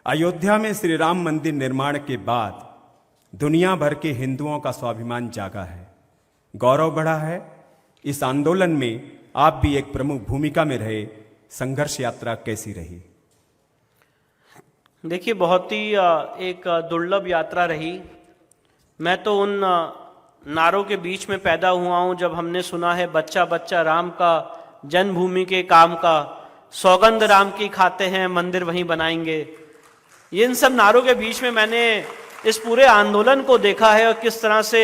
अयोध्या में श्री राम मंदिर निर्माण के बाद दुनिया भर के हिंदुओं का स्वाभिमान जागा है, गौरव बढ़ा है। इस आंदोलन में आप भी एक प्रमुख भूमिका में रहे, संघर्ष यात्रा कैसी रही? देखिए, बहुत ही एक दुर्लभ यात्रा रही। मैं तो उन नारों के बीच में पैदा हुआ हूं जब हमने सुना है बच्चा बच्चा राम का, जन्मभूमि के काम का, सौगंध राम की खाते हैं, मंदिर वहीं बनाएंगे। ये इन सब नारों के बीच में मैंने इस पूरे आंदोलन को देखा है और किस तरह से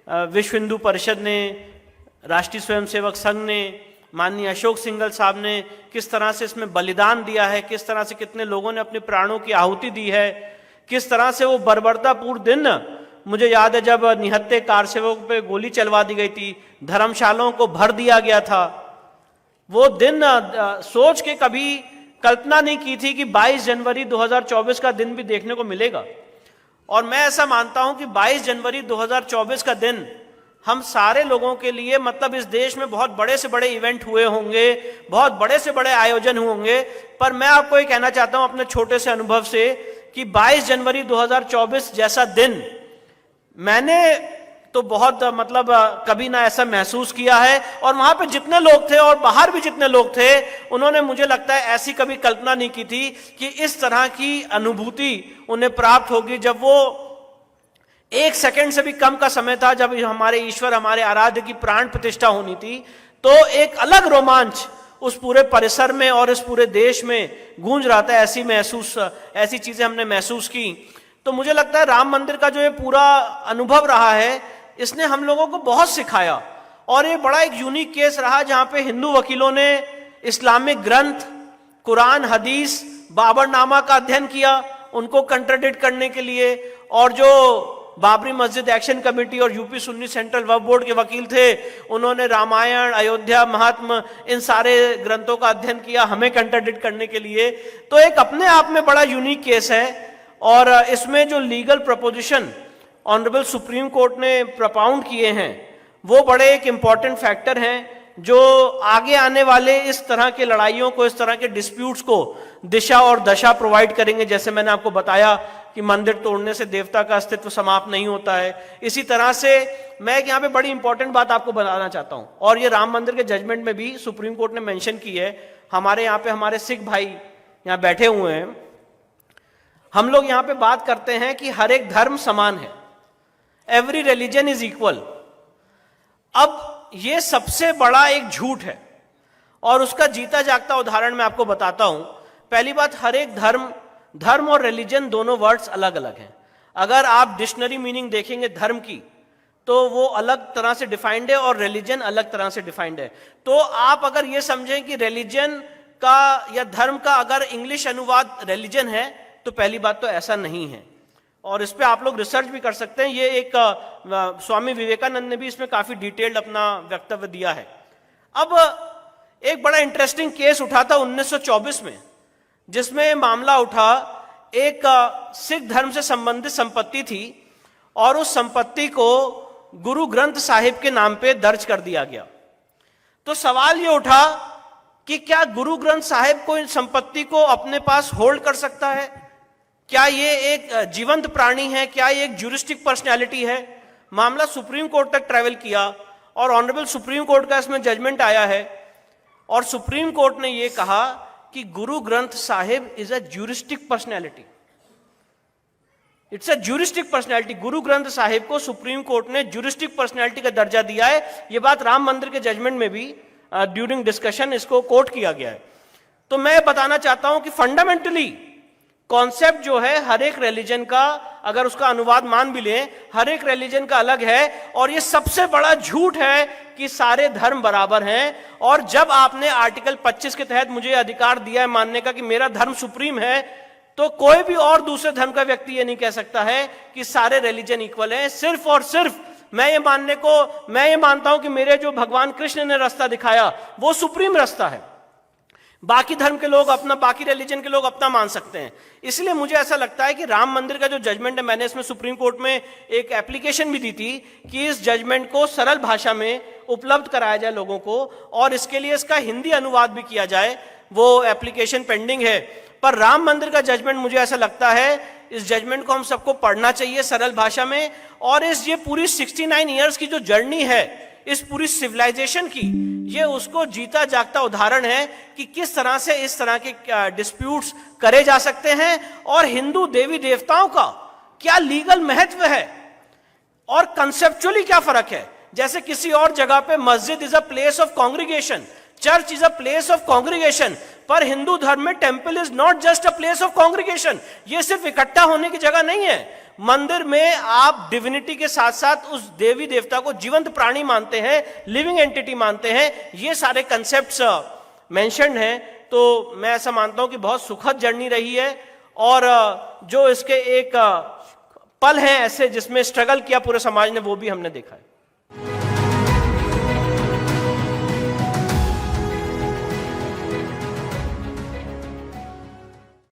विश्व हिंदू परिषद ने, राष्ट्रीय स्वयंसेवक संघ ने, माननीय अशोक सिंघल साहब ने किस तरह से इसमें बलिदान दिया है, किस तरह से कितने लोगों ने अपने प्राणों की आहुति दी है, किस तरह से वो बर्बरतापूर्ण दिन, मुझे याद है जब निहत्थे कारसेवकों पे गोली चलवा दी गई थी, धर्मशालाओं को भर दिया गया था। वो दिन सोच के कभी कल्पना नहीं की थी कि 22 जनवरी 2024 का दिन भी देखने को मिलेगा। और मैं ऐसा मानता हूं कि 22 जनवरी 2024 का दिन हम सारे लोगों के लिए, मतलब इस देश में बहुत बड़े से बड़े इवेंट हुए होंगे, बहुत बड़े से बड़े आयोजन हुए होंगे, पर मैं आपको ये कहना चाहता हूं अपने छोटे से अनुभव से कि 22 जनवरी 2024 जैसा दिन मैंने तो बहुत कभी ना ऐसा महसूस किया है। और वहां पे जितने लोग थे और बाहर भी जितने लोग थे, उन्होंने, मुझे लगता है, ऐसी कभी कल्पना नहीं की थी कि इस तरह की अनुभूति उन्हें प्राप्त होगी जब वो एक सेकंड से भी कम का समय था, जब हमारे ईश्वर, हमारे आराध्य की प्राण प्रतिष्ठा होनी थी। तो एक अलग रोमांच उस पूरे परिसर में और इस पूरे देश में गूंज रहा था। ऐसी चीजें हमने महसूस की। तो मुझे लगता है राम मंदिर का जो ये पूरा अनुभव रहा है, इसने हम लोगों को बहुत सिखाया। और ये बड़ा एक यूनिक केस रहा जहां पे हिंदू वकीलों ने इस्लामिक ग्रंथ, कुरान, हदीस, बाबरनामा का अध्ययन किया उनको कंट्राडिक्ट करने के लिए, और जो बाबरी मस्जिद एक्शन कमेटी और यूपी सुन्नी सेंट्रल वक्फ बोर्ड के वकील थे, उन्होंने रामायण, अयोध्या, महात्म, इन सारे ग्रंथों का अध्ययन किया हमें कंट्राडिक्ट करने के लिए। तो एक अपने आप में बड़ा यूनिक केस है। और इसमें जो legal preposition honourable supreme court ने प्रपाउंड किए हैं, वो बड़े एक इंपॉर्टेंट फैक्टर हैं जो आगे आने वाले इस तरह के लड़ाइयों को, इस तरह के डिस्प्यूट्स को दिशा और दशा प्रोवाइड करेंगे। जैसे मैंने आपको बताया कि मंदिर तोड़ने से देवता का अस्तित्व समाप्त नहीं होता है, इसी तरह से मैं यहाँ पे बड़ी इंपॉर्टेंट बात आपको बताना चाहता हूँ। और ये राम मंदिर के जजमेंट में भी सुप्रीम कोर्ट ने मेंशन की है। हमारे यहाँ पे हमारे सिख भाई यहाँ बैठे हुए हैं। हम लोग यहाँ पे बात करते हैं कि हर एक धर्म समान है, एवरी रिलीजन इज इक्वल। अब ये सबसे बड़ा एक झूठ है और उसका जीता जागता उदाहरण मैं आपको बताता हूं। पहली बात, हर एक धर्म और रिलीजन दोनों वर्ड्स अलग अलग हैं। अगर आप डिक्शनरी मीनिंग देखेंगे धर्म की, तो वो अलग तरह से डिफाइंड है और रिलीजन अलग तरह से डिफाइंड है। तो आप अगर ये समझें कि रिलीजन का या धर्म का अगर इंग्लिश अनुवाद रिलीजन है, तो पहली बात तो ऐसा नहीं है। और इस पे आप लोग रिसर्च भी कर सकते हैं। ये एक स्वामी विवेकानंद ने भी इसमें काफी डिटेल्ड अपना वक्तव्य दिया है। अब एक बड़ा इंटरेस्टिंग केस उठा था 1924 में, जिसमें मामला उठा, एक सिख धर्म से संबंधित संपत्ति थी और उस संपत्ति को गुरु ग्रंथ साहिब के नाम पे दर्ज कर दिया गया। तो सवाल ये उठा कि क्या गुरु ग्रंथ साहिब को इन संपत्ति को अपने पास होल्ड कर सकता है? क्या ये एक जीवंत प्राणी है? क्या ये एक ज्यूरिस्टिक पर्सनैलिटी है? मामला सुप्रीम कोर्ट तक ट्रैवल किया और ऑनरेबल सुप्रीम कोर्ट का इसमें जजमेंट आया है। और सुप्रीम कोर्ट ने ये कहा कि Guru Granth Sahib is a juristic personality, it's a juristic personality. Guru Granth Sahib को सुप्रीम कोर्ट ने ज्यूरिस्टिक पर्सनैलिटी का दर्जा दिया है। ये बात राम मंदिर के जजमेंट में भी ड्यूरिंग डिस्कशन इसको कोट किया गया है। तो मैं बताना चाहता हूं कि फंडामेंटली कॉन्सेप्ट जो है हर एक रिलीजन का, अगर उसका अनुवाद मान भी लें, हर एक रिलीजन का अलग है। और ये सबसे बड़ा झूठ है कि सारे धर्म बराबर हैं। और जब आपने आर्टिकल 25 के तहत मुझे अधिकार दिया है मानने का कि मेरा धर्म सुप्रीम है, तो कोई भी और दूसरे धर्म का व्यक्ति ये नहीं कह सकता है कि सारे रिलीजन इक्वल हैं। सिर्फ और सिर्फ मैं ये मानता हूं कि मेरे जो भगवान कृष्ण ने रास्ता दिखाया वो सुप्रीम रास्ता है। बाकी धर्म के लोग अपना, बाकी रिलीजन के लोग अपना मान सकते हैं। इसलिए मुझे ऐसा लगता है कि राम मंदिर का जो जजमेंट है, मैंने इसमें सुप्रीम कोर्ट में एक एप्लीकेशन भी दी थी कि इस जजमेंट को सरल भाषा में उपलब्ध कराया जाए लोगों को, और इसके लिए इसका हिंदी अनुवाद भी किया जाए। वो एप्लीकेशन पेंडिंग है। पर राम मंदिर का जजमेंट मुझे ऐसा लगता है, इस जजमेंट को हम सबको पढ़ना चाहिए सरल भाषा में, और इस ये पूरी 69 इयर्स की जो जर्नी है इस पूरी सिविलाइजेशन की, ये उसको जीता जागता उदाहरण है कि किस तरह से इस तरह के डिस्प्यूट्स करे जा सकते हैं, और हिंदू देवी देवताओं का क्या लीगल महत्व है और कंसेप्चुअली क्या फर्क है। जैसे किसी और जगह पे मस्जिद is a place of congregation, church is a place of congregation, पर हिंदू धर्म में temple is not just a place of congregation. ये सिर्फ इकट्ठा होने की जगह नहीं है। मंदिर में आप डिविनिटी के साथ साथ उस देवी देवता को जीवंत प्राणी मानते हैं, लिविंग एंटिटी मानते हैं। ये सारे कंसेप्ट्स मेंशन्ड हैं। तो मैं ऐसा मानता हूं कि बहुत सुखद जर्नी रही है, और जो इसके एक पल हैं ऐसे जिसमें स्ट्रगल किया पूरे समाज ने, वो भी हमने देखा है।